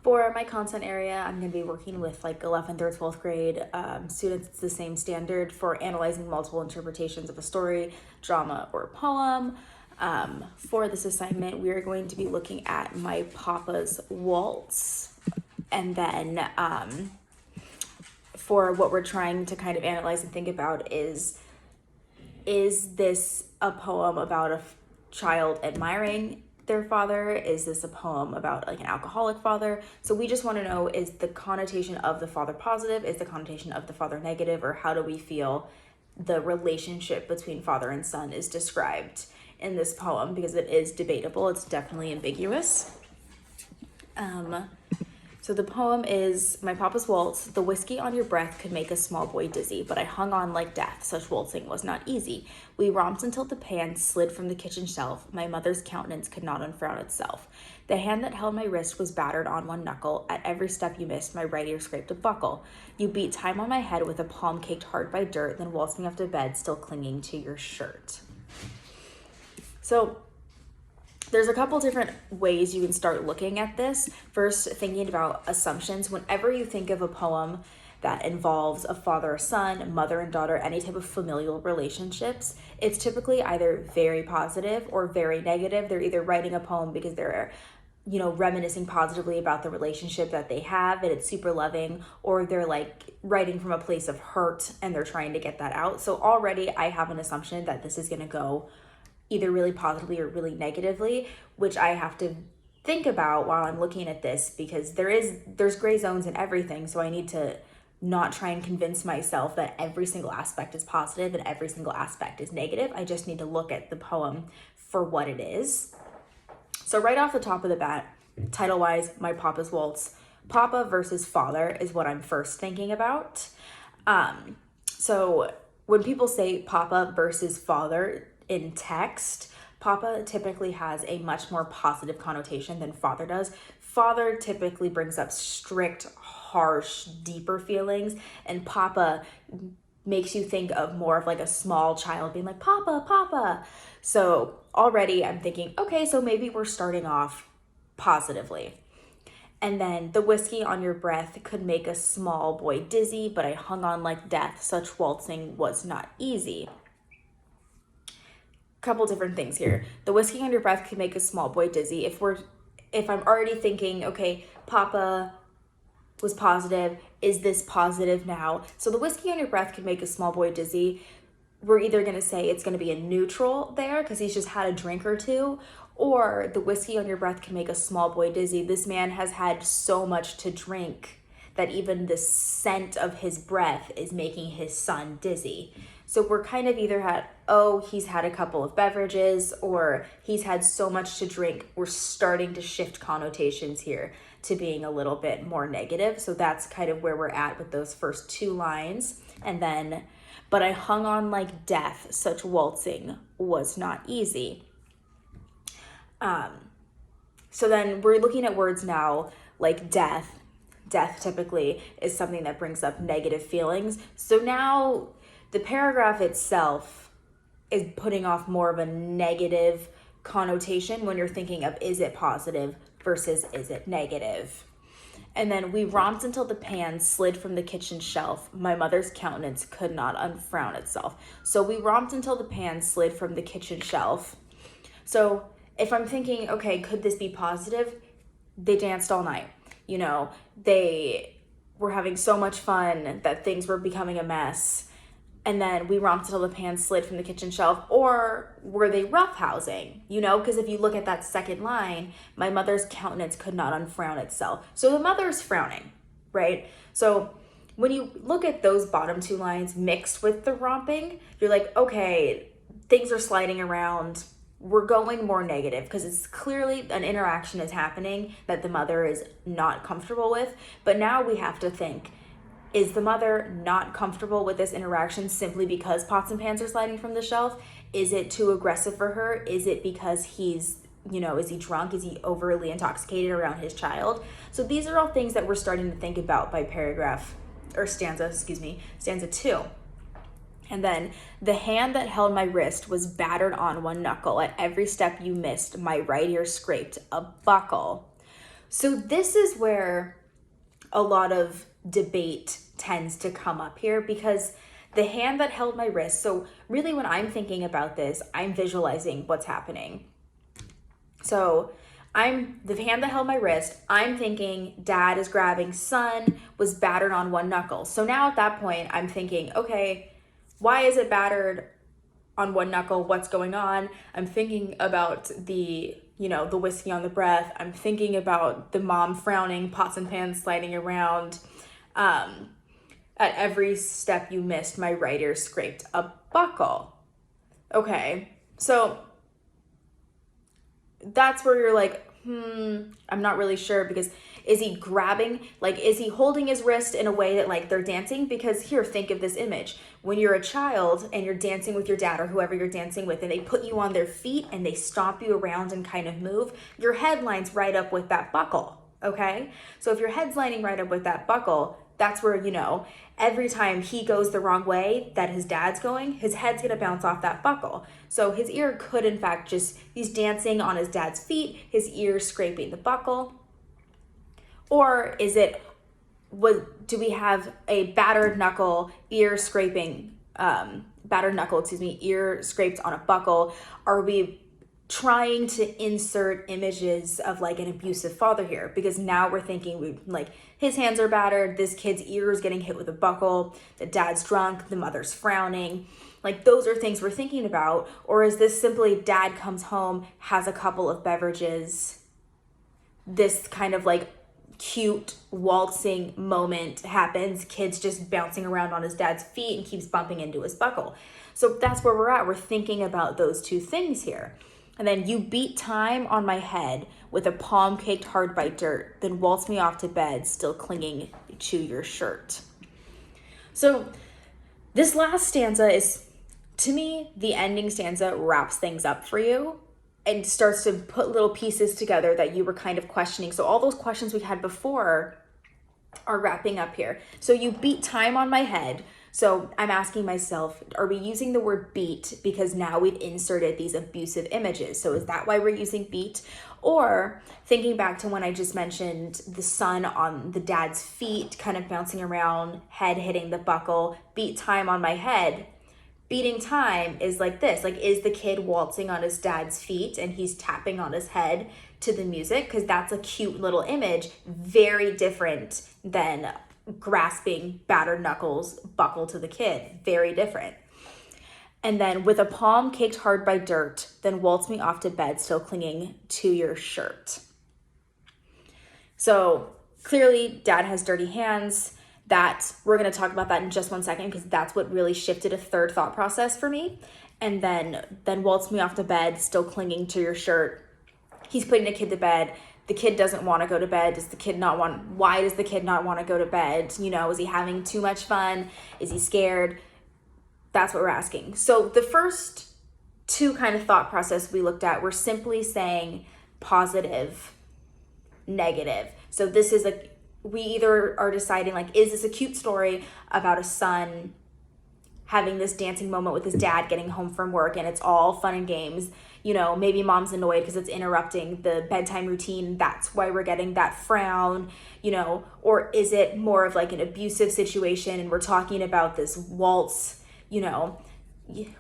For my content area, I'm going to be working with like 11th or 12th grade students. It's the same standard for analyzing multiple interpretations of a story, drama, or poem. For this assignment, we are going to be looking at My Papa's Waltz. And then for what we're trying to kind of analyze and think about is this a poem about a child admiring their father? Is this a poem about like an alcoholic father? So we just want to know, is the connotation of the father positive? Is the connotation of the father negative? Or how do we feel the relationship between father and son is described in this poem? Because it is debatable. It's definitely ambiguous. So the poem is My Papa's Waltz. The whiskey on your breath could make a small boy dizzy, but I hung on like death. Such waltzing was not easy. We romped until the pan slid from the kitchen shelf. My mother's countenance could not unfrown itself. The hand that held my wrist was battered on one knuckle. At every step you missed, my right ear scraped a buckle. You beat time on my head with a palm caked hard by dirt, then waltzed me off to bed, still clinging to your shirt. So there's a couple different ways you can start looking at this. First, thinking about assumptions. Whenever you think of a poem that involves a father or son, mother and daughter, any type of familial relationships, it's typically either very positive or very negative. They're either writing a poem because they're reminiscing positively about the relationship that they have and it's super loving, or they're like writing from a place of hurt and they're trying to get that out. So already I have an assumption that this is going to go either really positively or really negatively, which I have to think about while I'm looking at this, because there's gray zones in everything. So I need to not try and convince myself that every single aspect is positive and every single aspect is negative. I just need to look at the poem for what it is. So right off the top of the bat, title-wise, My Papa's Waltz, Papa versus father is what I'm first thinking about. So when people say Papa versus father in text, Papa typically has a much more positive connotation than father does. Father typically brings up strict, harsh, deeper feelings, and Papa makes you think of more of like a small child being like, Papa, Papa. So already I'm thinking, okay, so maybe we're starting off positively. And then the whiskey on your breath could make a small boy dizzy, but I hung on like death. Such waltzing was not easy. Couple different things here. The whiskey on your breath could make a small boy dizzy. If I'm already thinking, okay, Papa was positive, is this positive now? So the whiskey on your breath could make a small boy dizzy. We're either going to say it's going to be a neutral there because he's just had a drink or two, or the whiskey on your breath can make a small boy dizzy. This man has had so much to drink that even the scent of his breath is making his son dizzy. So we're kind of either he's had a couple of beverages, or he's had so much to drink. We're starting to shift connotations here to being a little bit more negative. So that's kind of where we're at with those first two lines. And then, but I hung on like death, such waltzing was not easy. So then we're looking at words now like death. Death typically is something that brings up negative feelings. So now the paragraph itself is putting off more of a negative connotation when you're thinking of, is it positive versus is it negative? And then we romped until the pan slid from the kitchen shelf. My mother's countenance could not unfrown itself. So we romped until the pan slid from the kitchen shelf. So if I'm thinking, okay, could this be positive? They danced all night. They were having so much fun that things were becoming a mess. And then we romped until the pan slid from the kitchen shelf. Or were they roughhousing? Because if you look at that second line, my mother's countenance could not unfrown itself. So the mother's frowning, right? So when you look at those bottom two lines mixed with the romping, you're like, okay, things are sliding around. We're going more negative because it's clearly an interaction is happening that the mother is not comfortable with. But now we have to think, is the mother not comfortable with this interaction simply because pots and pans are sliding from the shelf? Is it too aggressive for her? Is it because he's, is he drunk? Is he overly intoxicated around his child? So these are all things that we're starting to think about by stanza 2. And then the hand that held my wrist was battered on one knuckle. At every step you missed, my right ear scraped a buckle. So this is where a lot of debate tends to come up here, because the hand that held my wrist, so really when I'm thinking about this, I'm visualizing what's happening. So I'm the hand that held my wrist, I'm thinking dad is grabbing, son was battered on one knuckle. So now at that point, I'm thinking, okay, why is it battered on one knuckle? What's going on? I'm thinking about the whiskey on the breath. I'm thinking about the mom frowning, pots and pans sliding around. At every step you missed, my right ear scraped a buckle. Okay, so that's where you're like, I'm not really sure, because is he grabbing, like, is he holding his wrist in a way that like they're dancing? Because here, think of this image. When you're a child and you're dancing with your dad or whoever you're dancing with, and they put you on their feet and they stomp you around and kind of move, your head lines right up with that buckle, okay? So if your head's lining right up with that buckle, that's where, every time he goes the wrong way that his dad's going, his head's gonna bounce off that buckle. So his ear could, in fact, he's dancing on his dad's feet, his ear scraping the buckle. Or do we have a battered knuckle, ear scraped on a buckle? Are we trying to insert images of like an abusive father here? Because now we're thinking his hands are battered, this kid's ear is getting hit with a buckle, the dad's drunk, the mother's frowning. Like, those are things we're thinking about. Or is this simply dad comes home, has a couple of beverages, this kind of like cute waltzing moment happens, kid's just bouncing around on his dad's feet and keeps bumping into his buckle. So that's where we're at. We're thinking about those two things here. And then you beat time on my head with a palm caked hard by dirt, then waltz me off to bed, still clinging to your shirt. So this last stanza is, to me, the ending stanza wraps things up for you and starts to put little pieces together that you were kind of questioning. So all those questions we had before are wrapping up here. So you beat time on my head. So I'm asking myself, are we using the word beat because now we've inserted these abusive images? So is that why we're using beat? Or thinking back to when I just mentioned the son on the dad's feet, kind of bouncing around, head hitting the buckle, beat time on my head. Beating time is like this, like, is the kid waltzing on his dad's feet and he's tapping on his head to the music? Because that's a cute little image, very different than grasping battered knuckles, buckle to the kid, very different. And then with a palm caked hard by dirt, then waltz me off to bed, still clinging to your shirt. So clearly dad has dirty hands. That we're going to talk about that in just 1 second, because that's what really shifted a third thought process for me. And then waltz me off to bed, still clinging to your shirt. He's putting the kid to bed. The kid doesn't want to go to bed. Why does the kid not want to go to bed? Is he having too much fun? Is he scared? That's what we're asking. So the first two kind of thought process we looked at were simply saying positive, negative. So this is we either are deciding, like, is this a cute story about a son having this dancing moment with his dad getting home from work and it's all fun and games? Maybe mom's annoyed because it's interrupting the bedtime routine. That's why we're getting that frown, or is it more of like an abusive situation and we're talking about this waltz,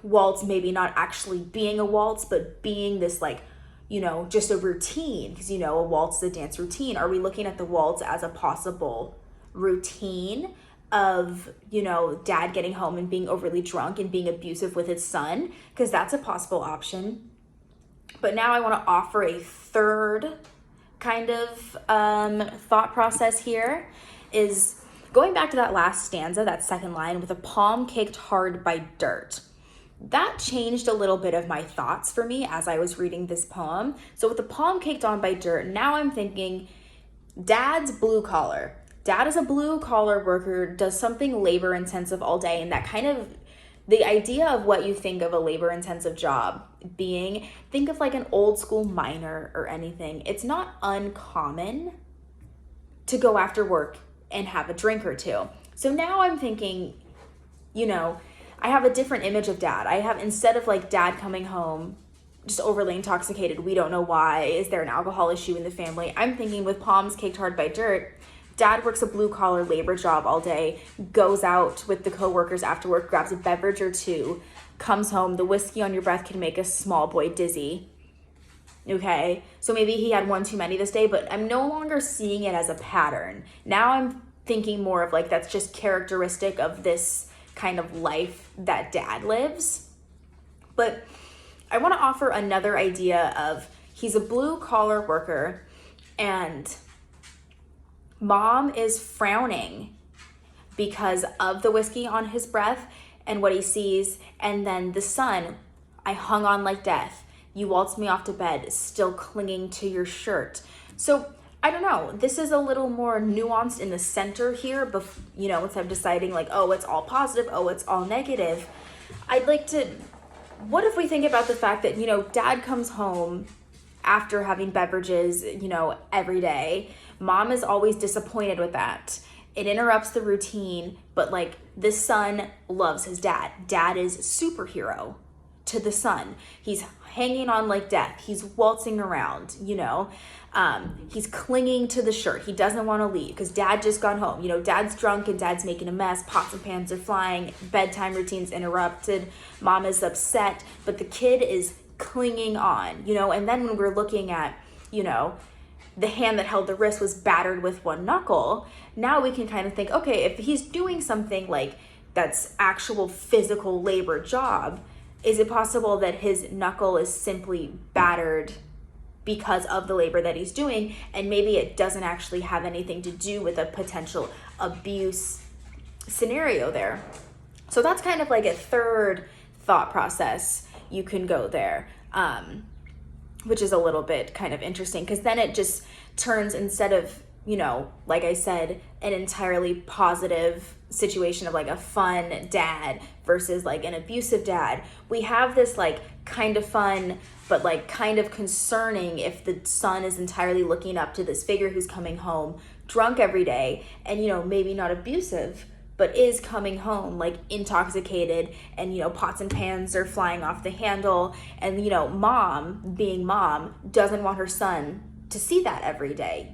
waltz maybe not actually being a waltz, but being this like, just a routine, because, a waltz is a dance routine. Are we looking at the waltz as a possible routine of, dad getting home and being overly drunk and being abusive with his son? Because that's a possible option. But now I want to offer a third kind of thought process here, is going back to that last stanza, that second line, with a palm caked hard by dirt. That changed a little bit of my thoughts for me as I was reading this poem. So with the palm caked on by dirt, now I'm thinking dad's blue collar. Dad is a blue collar worker, does something labor intensive all day, and that kind of, the idea of what you think of a labor intensive job being, think of like an old school miner or anything. It's not uncommon to go after work and have a drink or two. So now I'm thinking, I have a different image of dad. I have, instead of like dad coming home just overly intoxicated. We don't know why. Is there an alcohol issue in the family? I'm thinking with palms caked hard by dirt, dad works a blue-collar labor job all day, goes out with the coworkers after work, grabs a beverage or two, comes home. The whiskey on your breath can make a small boy dizzy. Okay, so maybe he had one too many this day, but I'm no longer seeing it as a pattern. Now I'm thinking more of like that's just characteristic of this kind of life that dad lives. But I want to offer another idea of he's a blue-collar worker and mom is frowning because of the whiskey on his breath and what he sees. And then the son, I hung on like death. You waltzed me off to bed, still clinging to your shirt. So I don't know. This is a little more nuanced in the center here, but instead of deciding like, oh, it's all positive, oh, it's all negative. I'd like to, what if we think about the fact that, dad comes home after having beverages, every day. Mom is always disappointed with that. It interrupts the routine, but like the son loves his dad. Dad is superhero to the son. He's hanging on like death. He's waltzing around, he's clinging to the shirt. He doesn't want to leave because dad just got home. Dad's drunk and dad's making a mess. Pots and pans are flying. Bedtime routine's interrupted. Mom is upset, but the kid is clinging on, and then when we're looking at, the hand that held the wrist was battered with one knuckle. Now we can kind of think, okay, if he's doing something like that's actual physical labor job, is it possible that his knuckle is simply battered because of the labor that he's doing, and maybe it doesn't actually have anything to do with a potential abuse scenario there? So that's kind of like a third thought process you can go there, which is a little bit kind of interesting, because then it just turns, instead of, like I said, an entirely positive situation of like a fun dad versus like an abusive dad, we have this like kind of fun but like kind of concerning if the son is entirely looking up to this figure who's coming home drunk every day and maybe not abusive, but is coming home like intoxicated, and pots and pans are flying off the handle, and mom being mom doesn't want her son to see that every day,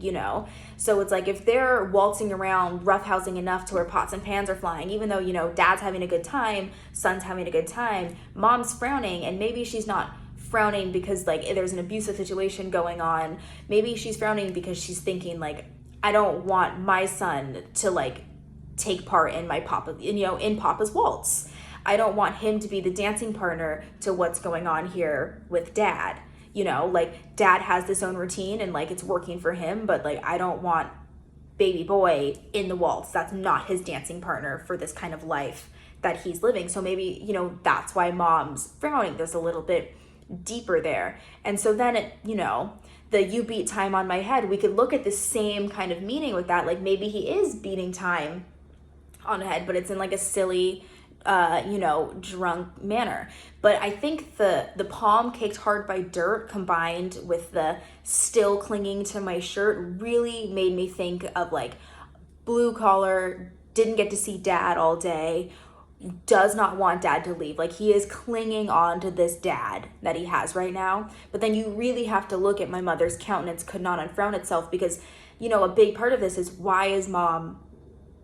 So it's like if they're waltzing around roughhousing enough to where pots and pans are flying, even though, dad's having a good time, son's having a good time, mom's frowning, and maybe she's not frowning because like there's an abusive situation going on. Maybe she's frowning because she's thinking like, I don't want my son to like take part in my in Papa's waltz. I don't want him to be the dancing partner to what's going on here with dad. Like dad has this own routine and like it's working for him, but like I don't want baby boy in the waltz. That's not his dancing partner for this kind of life that he's living. So maybe, that's why mom's frowning. There's a little bit deeper there. And so then it, the you beat time on my head, we could look at the same kind of meaning with that. Like maybe he is beating time on the head, but it's in like a silly, drunk manner. But I think the palm caked hard by dirt combined with the still clinging to my shirt really made me think of like blue collar, didn't get to see dad all day, does not want dad to leave. Like he is clinging on to this dad that he has right now. But then you really have to look at my mother's countenance could not unfrown itself, because, a big part of this is, why is mom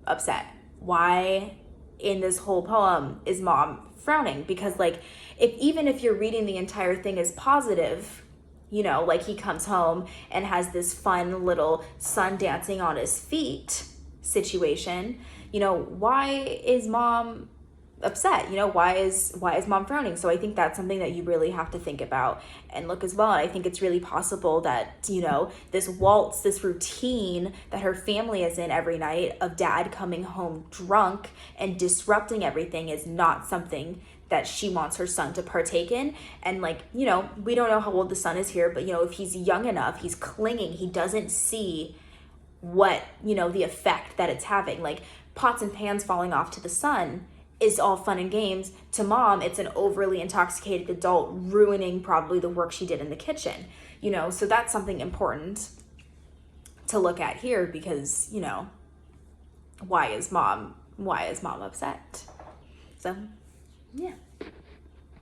upset? Why in this whole poem is mom frowning? Because like even if you're reading the entire thing as positive, like he comes home and has this fun little son dancing on his feet situation, why is mom upset? Why is mom frowning? So I think that's something that you really have to think about and look as well. And I think it's really possible that, this waltz, this routine that her family is in every night of dad coming home drunk and disrupting everything is not something that she wants her son to partake in. And like, we don't know how old the son is here, but if he's young enough, he's clinging, he doesn't see what, the effect that it's having. Like pots and pans falling off to the son is all fun and games. To mom, it's an overly intoxicated adult ruining probably the work she did in the kitchen, so that's something important to look at here, because, why is mom upset? So, yeah.